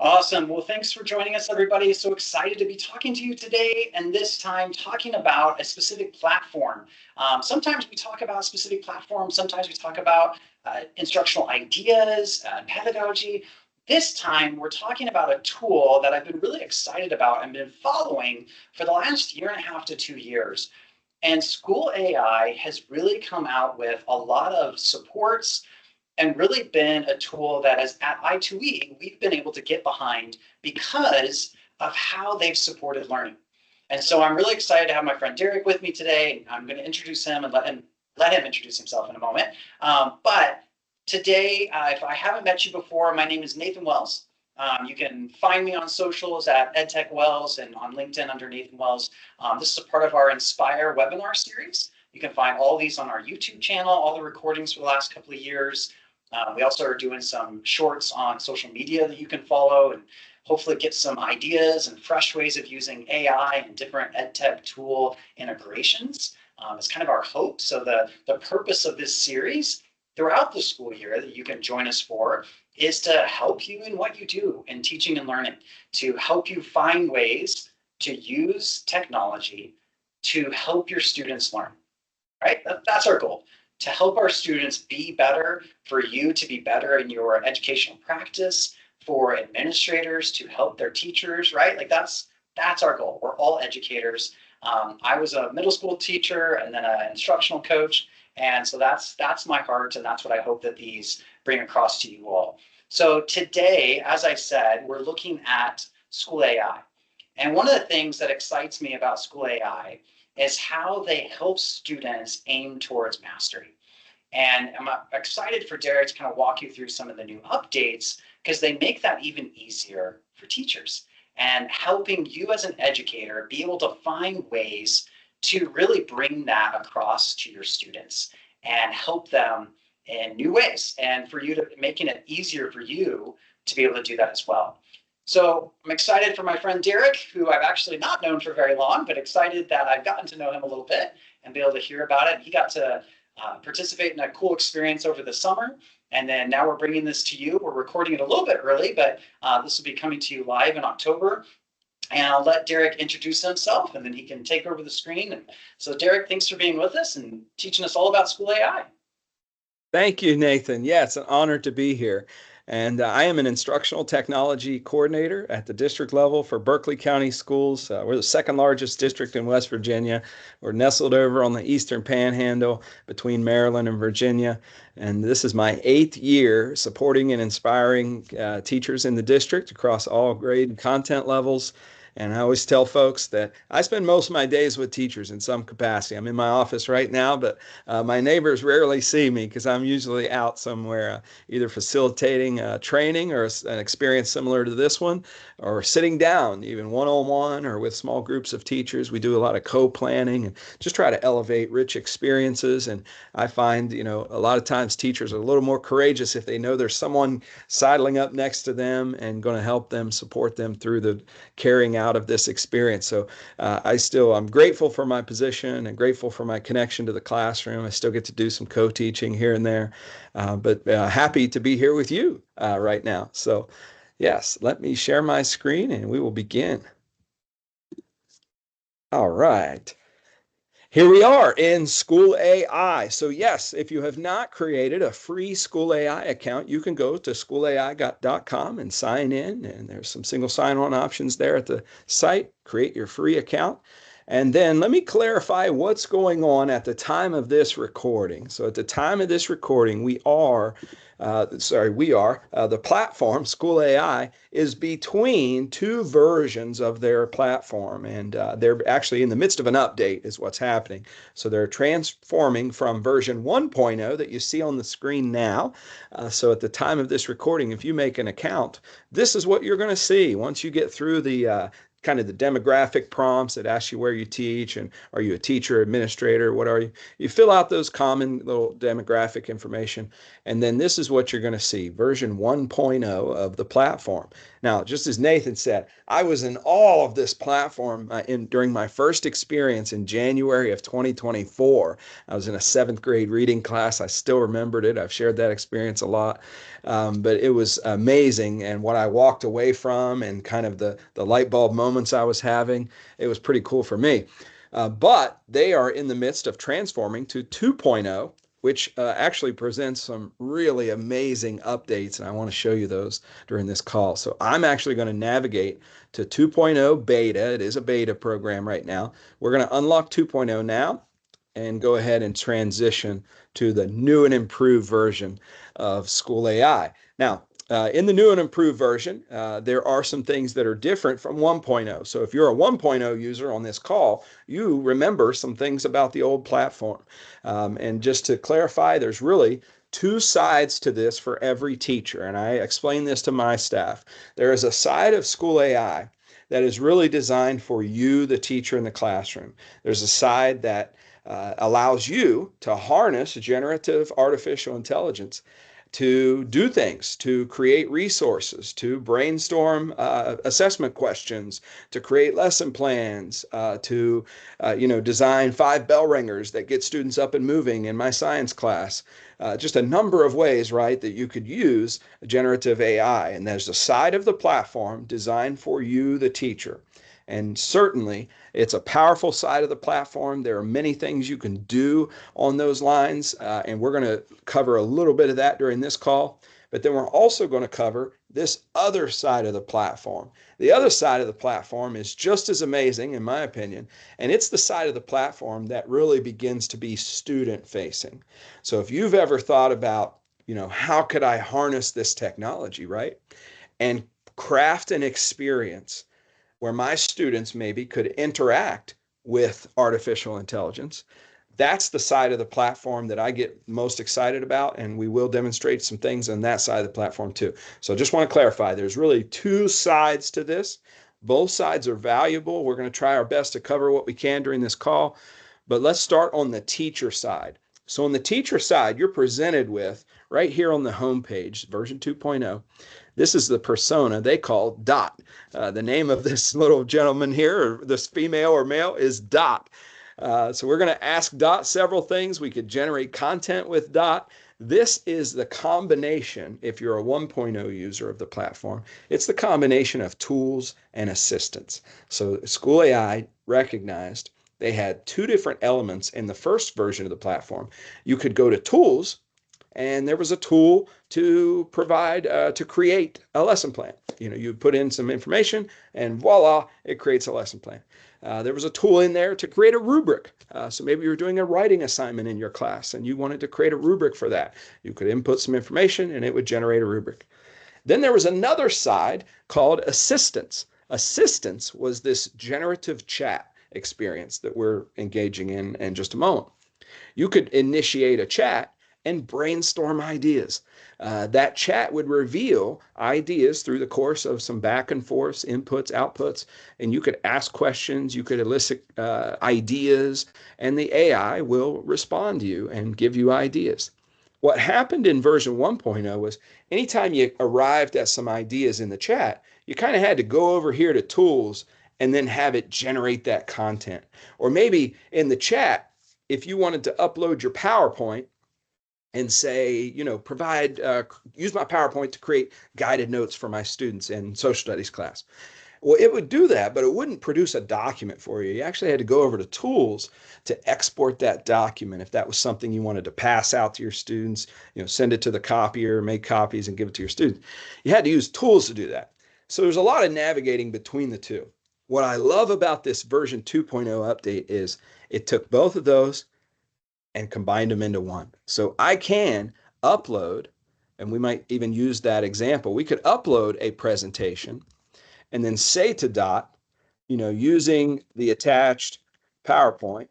Awesome. Well, thanks for joining us, everybody. So excited to be talking to you today, and this time talking about a specific platform. Sometimes we talk about specific platforms, sometimes we talk about instructional ideas, pedagogy. This time, we're talking about a tool that I've been really excited about and been following for the last year and a half to 2 years. And SchoolAI has really come out with a lot of supports and really been a tool that as at I2E, we've been able to get behind because of how they've supported learning. And so I'm really excited to have my friend Derek with me today. I'm going to introduce him and let him introduce himself in a moment. But today, if I haven't met you before, my name is Nathan Wells. You can find me on socials at EdTechWells and on LinkedIn under Nathan Wells. This is a part of our Inspire webinar series. You can find all these on our YouTube channel, all the recordings for the last couple of years. We also are doing some shorts on social media that you can follow and hopefully get some ideas and fresh ways of using AI and different EdTech tool integrations. It's kind of our hope. So the purpose of this series throughout the school year that you can join us for is to help you in what you do in teaching and learning, to help you find ways to use technology to help your students learn, right? That's our goal. To help our students be better, for you to be better in your educational practice, for administrators to help their teachers, right? Like that's our goal. We're all educators. I was a middle school teacher and then an instructional coach. And so that's my heart, and that's what I hope that these bring across to you all. So today, as I said, we're looking at SchoolAI. And one of the things that excites me about SchoolAI is how they help students aim towards mastery. And I'm excited for Derek to kind of walk you through some of the new updates because they make that even easier for teachers and helping you as an educator be able to find ways to really bring that across to your students and help them in new ways and for you to making it easier for you to be able to do that as well. So I'm excited for my friend Derek, who I've actually not known for very long, but excited that I've gotten to know him a little bit and be able to hear about it. He got to participate in a cool experience over the summer. And then now we're bringing this to you. We're recording it a little bit early, but this will be coming to you live in October. And I'll let Derek introduce himself, and then he can take over the screen. And so Derek, thanks for being with us and teaching us all about SchoolAI. Thank you, Nathan. Yeah, it's an honor to be here. And I am an instructional technology coordinator at the district level for Berkeley County Schools. We're the second largest district in West Virginia. We're nestled over on the eastern panhandle between Maryland and Virginia. And this is my 8th year supporting and inspiring teachers in the district across all grade and content levels. And I always tell folks that I spend most of my days with teachers in some capacity. I'm in my office right now, but my neighbors rarely see me because I'm usually out somewhere, either facilitating training or an experience similar to this one, or sitting down, even one-on-one or with small groups of teachers. We do a lot of co-planning and just try to elevate rich experiences. And I find, a lot of times teachers are a little more courageous if they know there's someone sidling up next to them and going to help them, support them through the carrying out of this experience. So I'm grateful for my position and grateful for my connection to the classroom. I still get to do some co-teaching here and there, but happy to be here with you right now. So yes, let me share my screen and we will begin. All right. Here we are in SchoolAI. So yes, if you have not created a free SchoolAI account, you can go to schoolai.com and sign in. And there's some single sign-on options there at the site. Create your free account. And then let me clarify what's going on at the time of this recording. So at the time of this recording, the platform, SchoolAI, is between two versions of their platform. And they're actually in the midst of an update is what's happening. So they're transforming from version 1.0 that you see on the screen now. So at the time of this recording, if you make an account, this is what you're going to see once you get through the kind of the demographic prompts that ask you where you teach and are you a teacher, administrator, what are you? You fill out those common little demographic information, and then this is what you're going to see, version 1.0 of the platform. Now, just as Nathan said, I was in awe of this platform during my first experience in January of 2024. I was in a 7th grade reading class. I still remembered it. I've shared that experience a lot. But it was amazing, and what I walked away from and kind of the light bulb moments I was having, it was pretty cool for me. But they are in the midst of transforming to 2.0, which actually presents some really amazing updates, and I want to show you those during this call. So I'm actually going to navigate to 2.0 beta. It is a beta program right now. We're going to unlock 2.0 now and go ahead and transition to the new and improved version of SchoolAI. Now, in the new and improved version, there are some things that are different from 1.0. So if you're a 1.0 user on this call, you remember some things about the old platform. And just to clarify, there's really two sides to this for every teacher. And I explain this to my staff. There is a side of SchoolAI that is really designed for you, the teacher in the classroom. There's a side that allows you to harness generative artificial intelligence to do things, to create resources, to brainstorm assessment questions, to create lesson plans, to design 5 bell ringers that get students up and moving in my science class. Just a number of ways, right, that you could use generative AI. And there's a side of the platform designed for you, the teacher. And certainly, it's a powerful side of the platform. There are many things you can do on those lines, and we're going to cover a little bit of that during this call. But then we're also going to cover this other side of the platform. The other side of the platform is just as amazing, in my opinion, and it's the side of the platform that really begins to be student-facing. So if you've ever thought about, how could I harness this technology, right, and craft an experience where my students maybe could interact with artificial intelligence, that's the side of the platform that I get most excited about, and we will demonstrate some things on that side of the platform too. So I just want to clarify, there's really two sides to this. Both sides are valuable. We're going to try our best to cover what we can during this call, but let's start on the teacher side. So on the teacher side, you're presented with, right here on the home page, version 2.0, this is the persona they call Dot. The name of this little gentleman here, or this female or male, is Dot. So we're going to ask Dot several things. We could generate content with Dot. This is the combination, if you're a 1.0 user of the platform, it's the combination of tools and assistants. So SchoolAI recognized they had two different elements in the first version of the platform. You could go to tools, and there was a tool to provide, to create a lesson plan. You put in some information and voila, it creates a lesson plan. There was a tool in there to create a rubric. So maybe you're doing a writing assignment in your class and you wanted to create a rubric for that. You could input some information and it would generate a rubric. Then there was another side called assistance. Assistance was this generative chat experience that we're engaging in just a moment. You could initiate a chat and brainstorm ideas. That chat would reveal ideas through the course of some back and forth, inputs, outputs, and you could ask questions, you could elicit ideas, and the AI will respond to you and give you ideas. What happened in version 1.0 was anytime you arrived at some ideas in the chat, you kind of had to go over here to tools and then have it generate that content. Or maybe in the chat, if you wanted to upload your PowerPoint, and say, use my PowerPoint to create guided notes for my students in social studies class. Well, it would do that, but it wouldn't produce a document for you. You actually had to go over to tools to export that document if that was something you wanted to pass out to your students, send it to the copier, make copies and give it to your students. You had to use tools to do that. So there's a lot of navigating between the two. What I love about this version 2.0 update is it took both of those and combined them into one. So I can upload, and we might even use that example. We could upload a presentation and then say to Dot, using the attached PowerPoint,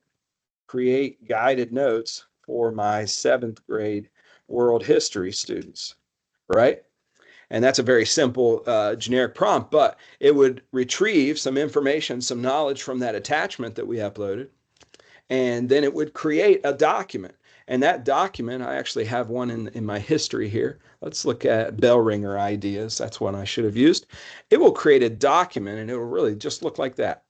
create guided notes for my 7th grade world history students, right? And that's a very simple generic prompt, but it would retrieve some information, some knowledge from that attachment that we uploaded, and then it would create a document. And that document, I actually have one in my history here. Let's look at bell ringer ideas. That's one I should have used. It will create a document, and it will really just look like that.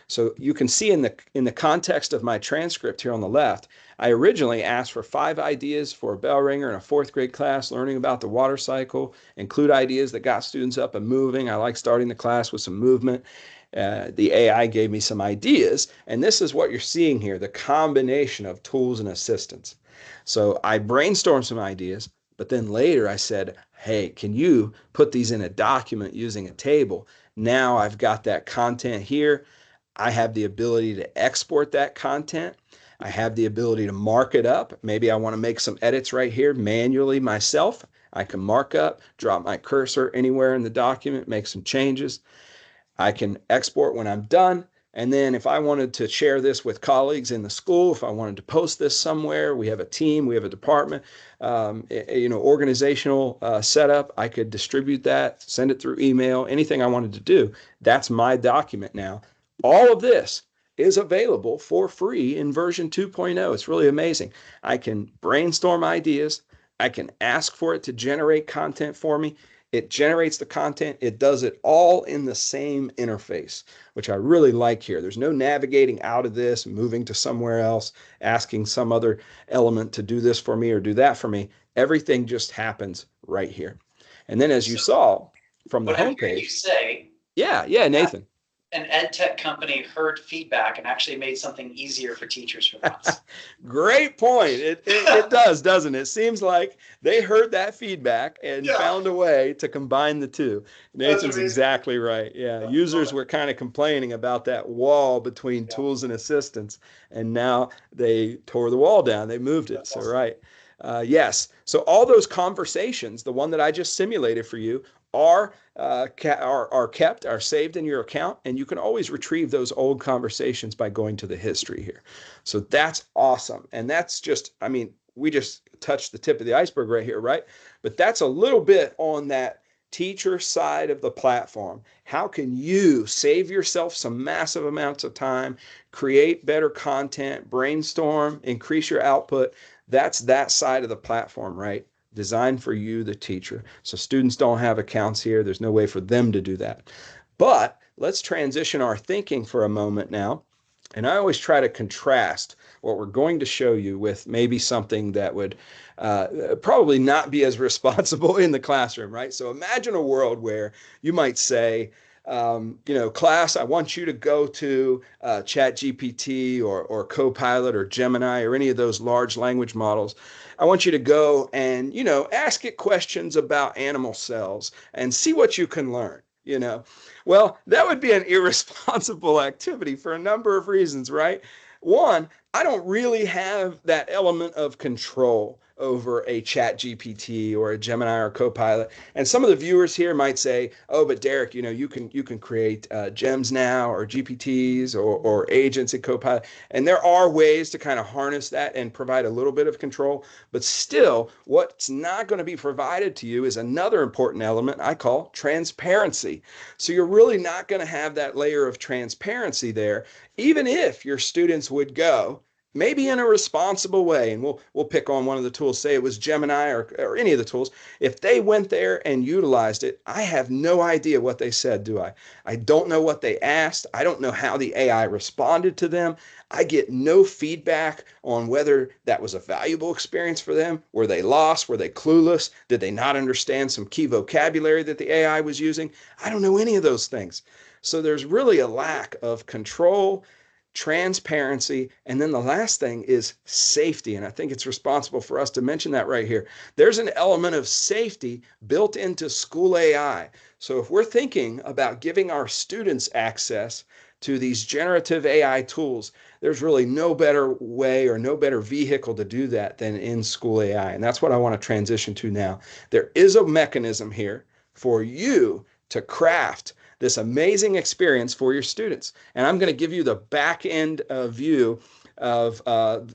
So you can see in the context of my transcript here on the left, I originally asked for 5 ideas for a bell ringer in a 4th grade class, learning about the water cycle, include ideas that got students up and moving. I like starting the class with some movement. The AI gave me some ideas, and this is what you're seeing here, the combination of tools and assistance. So I brainstormed some ideas, but then later I said, hey, can you put these in a document using a table? Now I've got that content here. I have the ability to export that content. I have the ability to mark it up. Maybe I want to make some edits right here manually myself. I can mark up, drop my cursor anywhere in the document, make some changes. I can export when I'm done. And then if I wanted to share this with colleagues in the school, if I wanted to post this somewhere, we have a team, we have a department, organizational setup, I could distribute that, send it through email, anything I wanted to do. That's my document now. All of this is available for free in version 2.0. It's really amazing. I can brainstorm ideas. I can ask for it to generate content for me. It generates the content. It does it all in the same interface, which I really like here. There's no navigating out of this, moving to somewhere else, asking some other element to do this for me or do that for me. Everything just happens right here. And then as you saw from the homepage. You say, yeah, Nathan. An ed tech company heard feedback and actually made something easier for teachers for once. Great point. It does, doesn't it? It seems like they heard that feedback and found a way to combine the two. Nathan's exactly right. Yeah, users were kind of complaining about that wall between tools and assistants, and now they tore the wall down. They moved it. So right. Yes. So all those conversations, the one that I just simulated for you, are saved in your account, and you can always retrieve those old conversations by going to the history here. So that's awesome. And that's just, I mean, we just touched the tip of the iceberg right here, right? But that's a little bit on that teacher side of the platform. How can you save yourself some massive amounts of time, create better content, brainstorm, increase your output? That's that side of the platform, right? Designed for you, the teacher. So students don't have accounts here. There's no way for them to do that. But let's transition our thinking for a moment now. And I always try to contrast what we're going to show you with maybe something that would probably not be as responsible in the classroom, right? So imagine a world where you might say, class, I want you to go to ChatGPT or Copilot or Gemini or any of those large language models. I want you to go and, ask it questions about animal cells and see what you can learn, Well, that would be an irresponsible activity for a number of reasons, right? One, I don't really have that element of control over a ChatGPT or a Gemini or Copilot. And some of the viewers here might say, oh, but Derek, you can create gems now or GPTs or agents in Copilot. And there are ways to kind of harness that and provide a little bit of control. But still, what's not going to be provided to you is another important element I call transparency. So you're really not going to have that layer of transparency there, even if your students would go maybe in a responsible way, and we'll pick on one of the tools, say it was Gemini or any of the tools. If they went there and utilized it, I have no idea what they said, do I? I don't know what they asked. I don't know how the AI responded to them. I get no feedback on whether that was a valuable experience for them. Were they lost? Were they clueless? Did they not understand some key vocabulary that the AI was using? I don't know any of those things. So there's really a lack of control, transparency, and then the last thing is safety. And I think it's responsible for us to mention that right here. There's an element of safety built into SchoolAI. So if we're thinking about giving our students access to these generative AI tools, there's really no better way or no better vehicle to do that than in SchoolAI. And that's what I want to transition to now. There is a mechanism here for you to craft this amazing experience for your students. And I'm going to give you the back end view of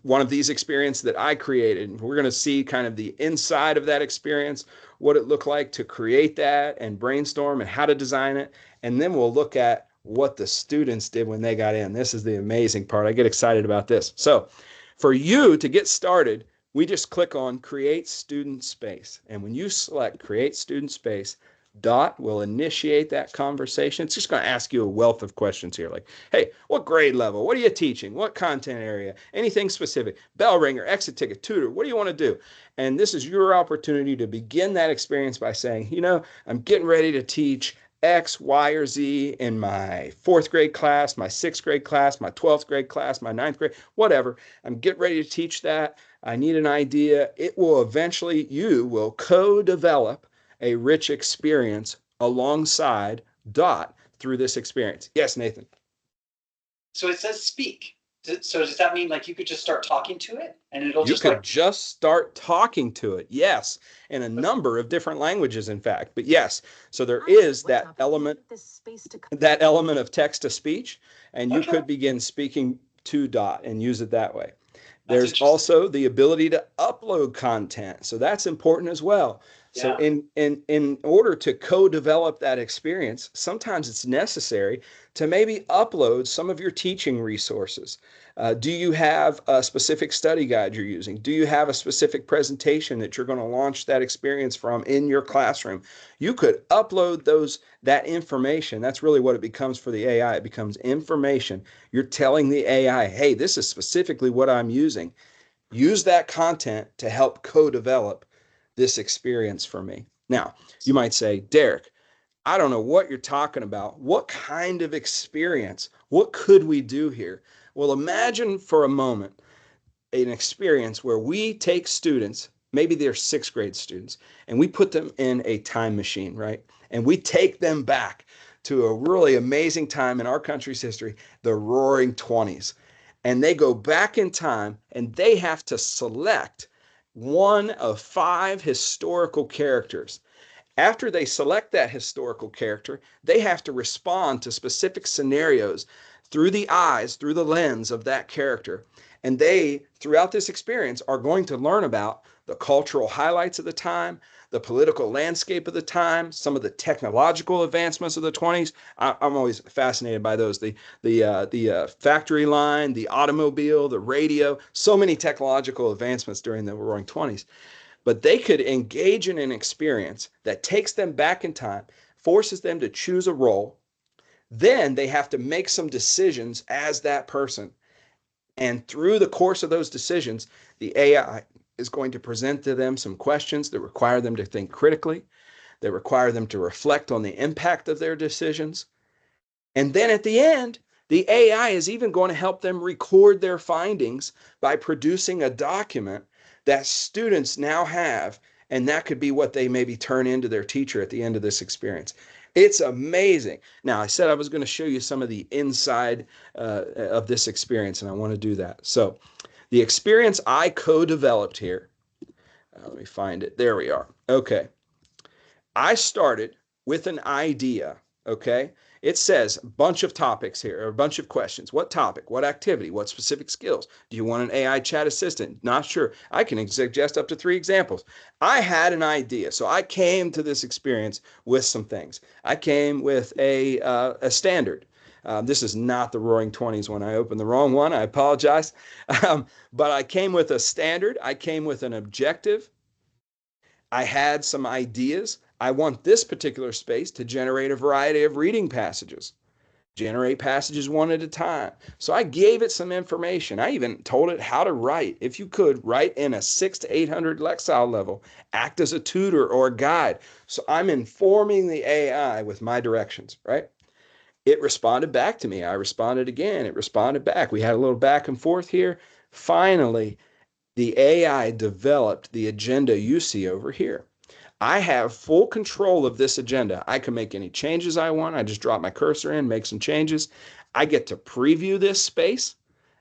one of these experiences that I created. We're going to see kind of the inside of that experience, what it looked like to create that and brainstorm and how to design it. And then we'll look at what the students did when they got in. This is the amazing part. I get excited about this. So for you to get started, we just click on Create Student Space. And when you select Create Student Space, Dot will initiate that conversation. It's just going to ask you a wealth of questions here, like, hey, what grade level? What are you teaching? What content area? Anything specific? Bell ringer, exit ticket, tutor. What do you want to do? And this is your opportunity to begin that experience by saying, you know, I'm getting ready to teach X, Y, or Z in my 4th grade class, my 6th grade class, my 12th grade class, my 9th grade, whatever. I'm getting ready to teach that. I need an idea. It will eventually, you will co-develop a rich experience alongside Dot through this experience. Yes, Nathan. So it says speak. So does that mean like you could just start talking to it and it'll just just start talking to it? Yes, in a number of different languages, in fact. But yes, so there is that element of text to speech, and you could begin speaking to Dot and use it that way. There's also the ability to upload content. So that's important as well. So in order to co-develop that experience, sometimes it's necessary to maybe upload some of your teaching resources. Do you have a specific study guide you're using? Do you have a specific presentation that you're going to launch that experience from in your classroom? You could upload that information. That's really what it becomes for the AI. It becomes information. You're telling the AI, hey, this is specifically what I'm using. Use that content to help co-develop this experience for me. Now, you might say, Derek, I don't know what you're talking about. What kind of experience? What could we do here? Well, imagine for a moment an experience where we take students, maybe they're 6th grade students, and we put them in a time machine, right? And we take them back to a really amazing time in our country's history, the Roaring 20s. And they go back in time and they have to select one of 5 historical characters. After they select that historical character, they have to respond to specific scenarios through the eyes, through the lens of that character. And they, throughout this experience, are going to learn about the cultural highlights of the time, the political landscape of the time, some of the technological advancements of the 20s. I'm always fascinated by those. The factory line, the automobile, the radio, so many technological advancements during the Roaring 20s. But they could engage in an experience that takes them back in time, forces them to choose a role. Then they have to make some decisions as that person. And through the course of those decisions, the AI is going to present to them some questions that require them to think critically, that require them to reflect on the impact of their decisions. And then at the end, the AI is even going to help them record their findings by producing a document that students now have, and that could be what they maybe turn into their teacher at the end of this experience. It's amazing. Now, I said I was going to show you some of the inside of this experience, and I want to do that. So the experience I co-developed here, let me find it. There we are. Okay. I started with an idea, okay? It says a bunch of topics here, or a bunch of questions. What topic? What activity? What specific skills? Do you want an AI chat assistant? Not sure. I can suggest up to 3 examples. I had an idea, so I came to this experience with some things. I came with a standard. This is not the Roaring 20s when I opened the wrong one. I apologize. But I came with a standard. I came with an objective. I had some ideas. I want this particular space to generate a variety of reading passages. Generate passages one at a time. So I gave it some information. I even told it how to write. If you could, write in a 600 to 800 Lexile level. Act as a tutor or a guide. So I'm informing the AI with my directions, right? It responded back to me. I responded again. It responded back. We had a little back and forth here. Finally, the AI developed the agenda you see over here. I have full control of this agenda. I can make any changes I want. I just drop my cursor in, make some changes. I get to preview this space.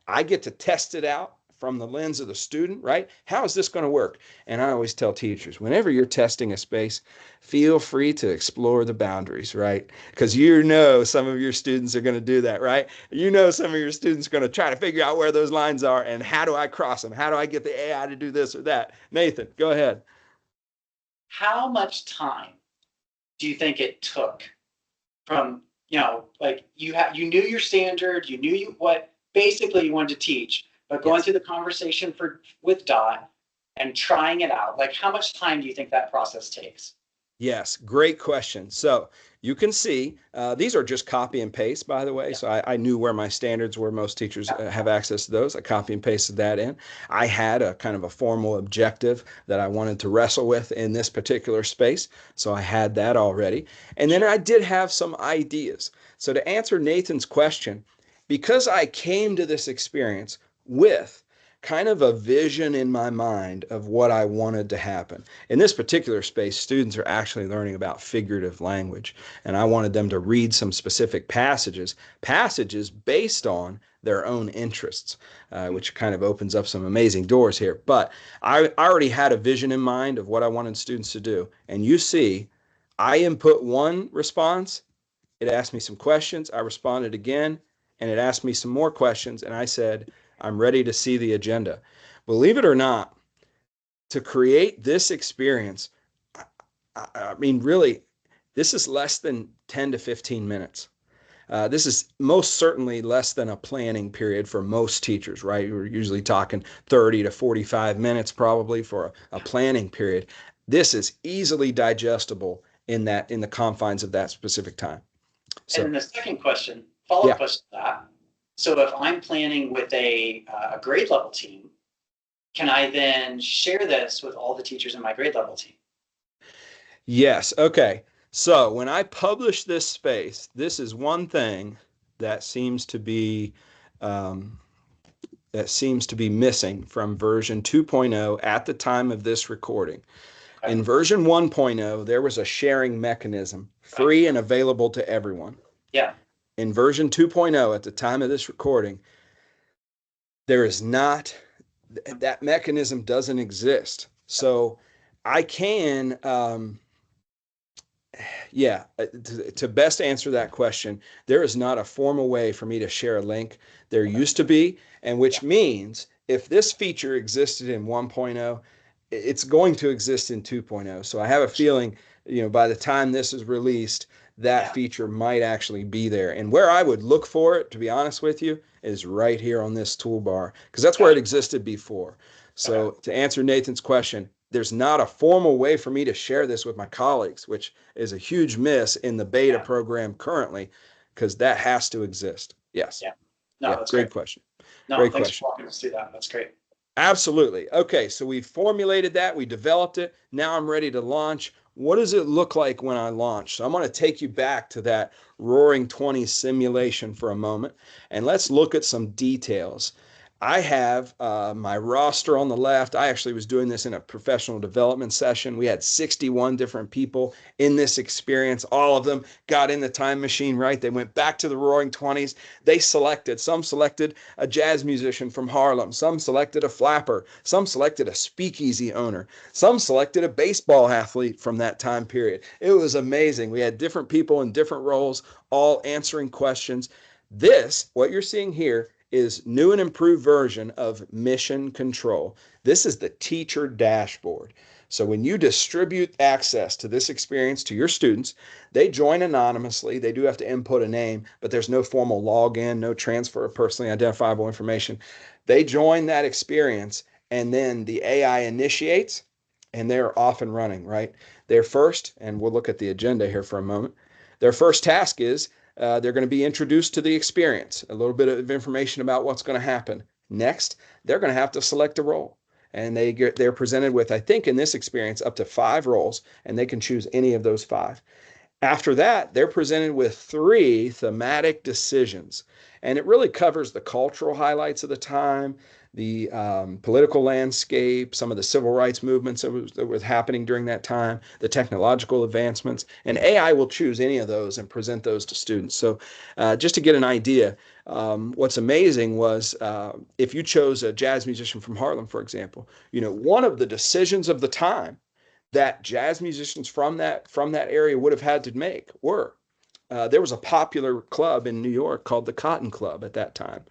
I get to test it out from the lens of the student, right? How is this going to work? And I always tell teachers, whenever you're testing a space, feel free to explore the boundaries, right? Because you know some of your students are going to do that, right? You know some of your students are going to try to figure out where those lines are and how do I cross them? How do I get the AI to do this or that? Nathan, go ahead. How much time do you think it took from, like you knew your standard, you knew what basically you wanted to teach, but going through the conversation with Dot and trying it out, like how much time do you think that process takes? Yes, great question. So you can see these are just copy and paste, by the way. Yeah. So I knew where my standards were. Most teachers have access to those. I copy and pasted that in. I had a kind of a formal objective that I wanted to wrestle with in this particular space. So I had that already. And then I did have some ideas. So to answer Nathan's question, because I came to this experience with kind of a vision in my mind of what I wanted to happen. In this particular space, students are actually learning about figurative language, and I wanted them to read some specific passages based on their own interests, which kind of opens up some amazing doors here. But I already had a vision in mind of what I wanted students to do, and you see, I input one response, it asked me some questions, I responded again, and it asked me some more questions, and I said, I'm ready to see the agenda. Believe it or not, to create this experience, I mean, really, this is less than 10 to 15 minutes. This is most certainly less than a planning period for most teachers, right? We're usually talking 30 to 45 minutes probably for a planning period. This is easily digestible in the confines of that specific time. So, and then the second question, follow-up question to that. So if I'm planning with a grade level team, can I then share this with all the teachers in my grade level team? Yes. Okay. So when I publish this space, this is one thing that seems to be missing from version 2.0 at the time of this recording. Okay. In version 1.0, there was a sharing mechanism, free and available to everyone. Yeah. In version 2.0, at the time of this recording, there is not, that mechanism doesn't exist. So I can, to best answer that question, there is not a formal way for me to share a link. There used to be, and which means if this feature existed in 1.0, it's going to exist in 2.0. So I have a feeling, by the time this is released, that feature might actually be there. And where I would look for it, to be honest with you, is right here on this toolbar, because that's where it existed before. So to answer Nathan's question, there's not a formal way for me to share this with my colleagues, which is a huge miss in the beta program currently, because that has to exist. Yes. Yeah. No, that's great question. No, great thanks question. for walking us through that. That's great. Absolutely. Okay, so we formulated that, we developed it. Now I'm ready to launch. What does it look like when I launch? So I'm going to take you back to that Roaring 20s simulation for a moment, and let's look at some details. I have my roster on the left. I actually was doing this in a professional development session. We had 61 different people in this experience. All of them got in the time machine, right? They went back to the Roaring 20s. Some selected a jazz musician from Harlem. Some selected a flapper. Some selected a speakeasy owner. Some selected a baseball athlete from that time period. It was amazing. We had different people in different roles, all answering questions. What you're seeing here, is new and improved version of Mission Control. This is the teacher dashboard. So when you distribute access to this experience to your students, they join anonymously. They do have to input a name, but there's no formal login, no transfer of personally identifiable information. They join that experience, and then the AI initiates, and they're off and running, right? Their first, and we'll look at the agenda here for a moment, their first task is they're going to be introduced to the experience, a little bit of information about what's going to happen. Next, they're going to have to select a role, and they're presented with, I think in this experience, up to 5 roles, and they can choose any of those 5. After that, they're presented with 3 thematic decisions, and it really covers the cultural highlights of the time, the political landscape, some of the civil rights movements that was happening during that time, the technological advancements, and AI will choose any of those and present those to students. So just to get an idea, what's amazing was if you chose a jazz musician from Harlem, for example, one of the decisions of the time that jazz musicians from that area would have had to make were there was a popular club in New York called the Cotton Club at that time,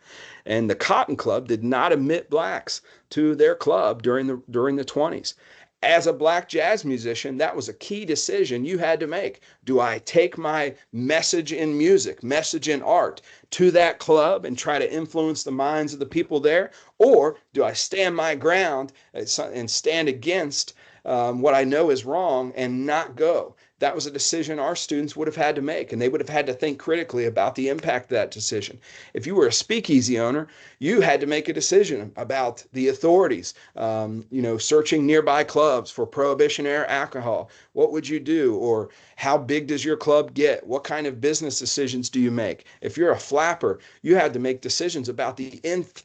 and the Cotton Club did not admit blacks to their club during the 20s. As a black jazz musician, that was a key decision you had to make. Do I take my message in music, message in art to that club and try to influence the minds of the people there? Or do I stand my ground and stand against what I know is wrong and not go? That was a decision our students would have had to make, and they would have had to think critically about the impact of that decision. If you were a speakeasy owner, you had to make a decision about the authorities, searching nearby clubs for prohibition-era alcohol. What would you do? Or how big does your club get? What kind of business decisions do you make? If you're a flapper, you had to make decisions about the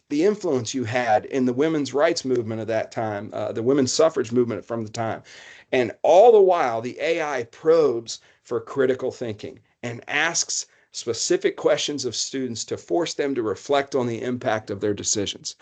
influence you had in the women's rights movement of that time, the women's suffrage movement from the time. And all the while, the AI probes for critical thinking and asks specific questions of students to force them to reflect on the impact of their decisions.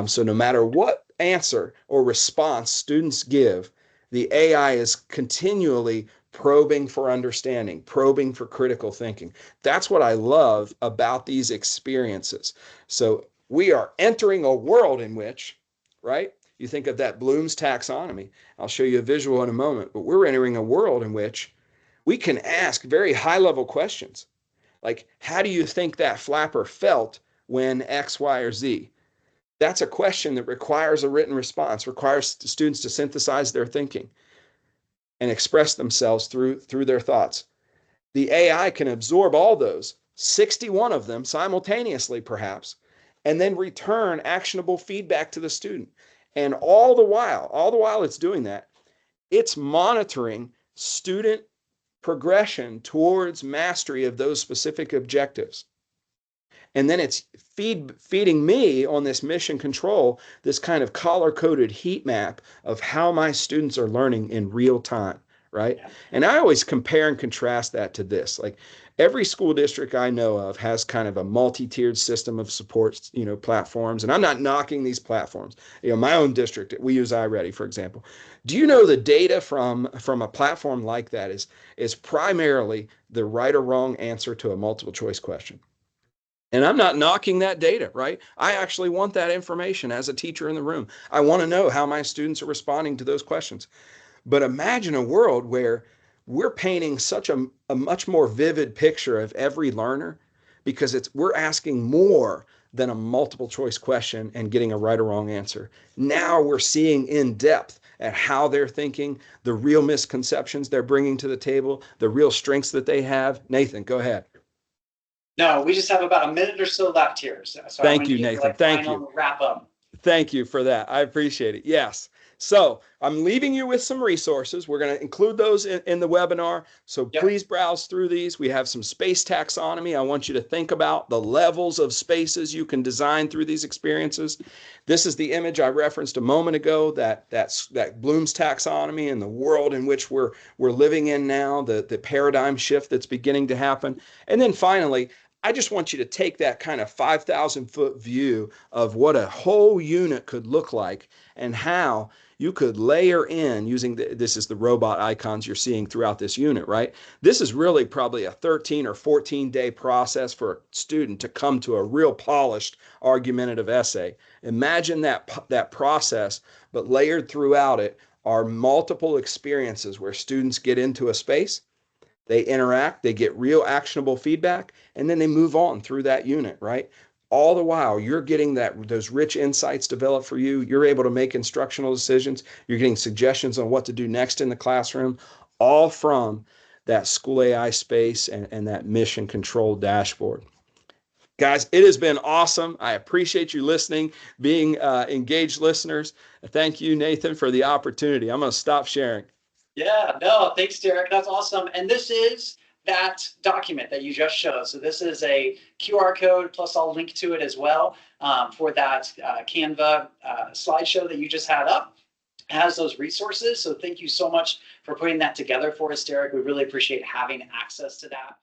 So no matter what answer or response students give, the AI is continually probing for understanding, probing for critical thinking. That's what I love about these experiences. So we are entering a world in which, right? You think of that Bloom's taxonomy. I'll show you a visual in a moment, but we're entering a world in which we can ask very high-level questions. Like, how do you think that flapper felt when X, Y, or Z? That's a question that requires a written response, requires students to synthesize their thinking and express themselves through their thoughts. The AI can absorb all those, 61 of them simultaneously perhaps, and then return actionable feedback to the student. And all the while it's doing that, it's monitoring student progression towards mastery of those specific objectives. And then it's feeding me on this mission control, this kind of color-coded heat map of how my students are learning in real time, right? Yeah. And I always compare and contrast that to this. Like, every school district I know of has kind of a multi-tiered system of support, platforms. And I'm not knocking these platforms. My own district, we use iReady, for example. Do you know the data from a platform like that is primarily the right or wrong answer to a multiple choice question? And I'm not knocking that data, right? I actually want that information as a teacher in the room. I want to know how my students are responding to those questions. But imagine a world where we're painting such a much more vivid picture of every learner, because we're asking more than a multiple choice question and getting a right or wrong answer. Now we're seeing in depth at how they're thinking, the real misconceptions they're bringing to the table, the real strengths that they have. Nathan, go ahead. No, we just have about a minute or so left here. So thank you, Nathan. Thank you. Wrap up. Thank you for that. I appreciate it. Yes. So I'm leaving you with some resources. We're going to include those in the webinar. So please browse through these. We have some space taxonomy. I want you to think about the levels of spaces you can design through these experiences. This is the image I referenced a moment ago, that Bloom's taxonomy and the world in which we're living in now, the paradigm shift that's beginning to happen. And then finally, I just want you to take that kind of 5,000-foot view of what a whole unit could look like and how you could layer in using this is the robot icons you're seeing throughout this unit, right? This is really probably a 13 or 14-day process for a student to come to a real polished argumentative essay. Imagine that process, but layered throughout it are multiple experiences where students get into a space, they interact, they get real actionable feedback, and then they move on through that unit, right? All the while, you're getting those rich insights developed for you. You're able to make instructional decisions. You're getting suggestions on what to do next in the classroom, all from that SchoolAI space and that mission control dashboard. Guys, it has been awesome. I appreciate you listening, being engaged listeners. Thank you, Nathan, for the opportunity. I'm going to stop sharing. Yeah, no, thanks, Derek. That's awesome. And this is that document that you just showed. So this is a QR code, plus I'll link to it as well for that Canva slideshow that you just had up. It has those resources. So thank you so much for putting that together for us, Derek. We really appreciate having access to that.